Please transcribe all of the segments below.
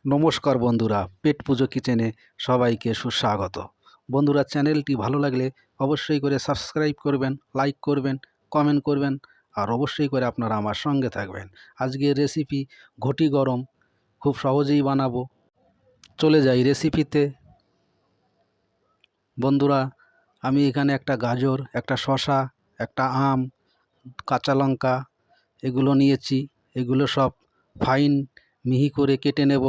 নমস্কার বন্ধুরা, পেট পুজো কিচেনে সবাইকে সুস্বাগত। বন্ধুরা, চ্যানেলটি ভালো লাগলে অবশ্যই করে সাবস্ক্রাইব করবেন, লাইক করবেন, কমেন্ট করবেন আর অবশ্যই করে আপনারা আমার সঙ্গে থাকবেন। আজকের রেসিপি ঘটি গরম, খুব সহজেই বানাবো। চলে যাই রেসিপিতে। বন্ধুরা, আমি এখানে একটা গাজর, একটা শসা, একটা আম, কাঁচা লঙ্কা এগুলো নিয়েছি। এগুলো সব ফাইন মিহি করে কেটে নেব।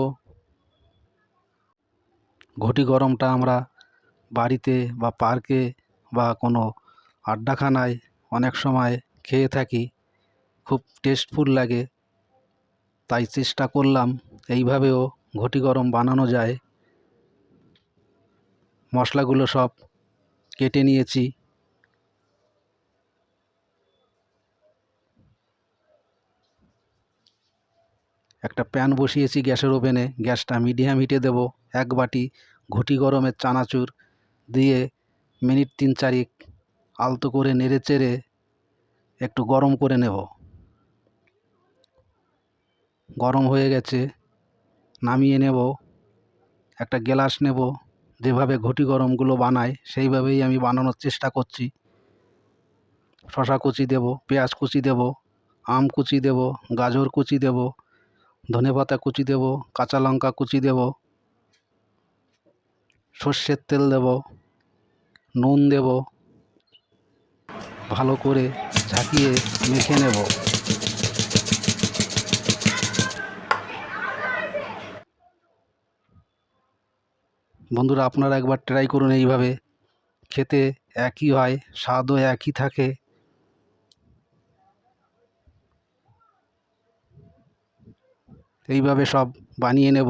ঘটি গরমটা আমরা বাড়িতে বা পার্কে বা কোনো আড্ডাখানায় অনেক সময় খেয়ে থাকি, খুব টেস্টফুল লাগে। তাই চেষ্টা করলাম এইভাবেও ঘটি গরম বানানো যায়। মশলাগুলো সব কেটে নিয়েছি। একটা প্যান বসিয়েছি গ্যাসের ওভেনে, গ্যাসটা মিডিয়াম হিটে দেব। এক বাটি ঘটি গরমের চানাচুর দিয়ে মিনিট 3-4 আলতো করে নেড়ে চেড়ে একটু গরম করে নেব। গরম হয়ে গেছে, নামিয়ে নেব। একটা গ্লাস নেব। যেভাবে ঘটি গরমগুলো বানায় সেইভাবেই আমি বানানোর চেষ্টা করছি। শসা কুচি দেব, পেঁয়াজ কুচি দেব, আম কুচি দেব, গাজর কুচি দেব, ধনেপাতা কুচি দেব, কাঁচা লঙ্কা কুচি দেব, সর্ষের তেল দেব, নুন দেব। ভালো করে ঝাঁকিয়ে মেখে নেব। বন্ধুরা, আপনারা একবার ট্রাই করুন এইভাবে। খেতে একই হয়, স্বাদও একই থাকে। এইভাবে সব বানিয়ে নেব।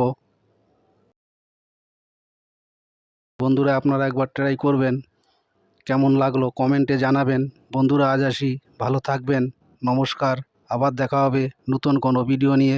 বন্ধুরা, আপনারা একবার ট্রাই করবেন। কেমন লাগলো কমেন্টে জানাবেন। বন্ধুরা, আজ আসি, ভালো থাকবেন। নমস্কার। আবার দেখা হবে নতুন কোনো ভিডিও নিয়ে।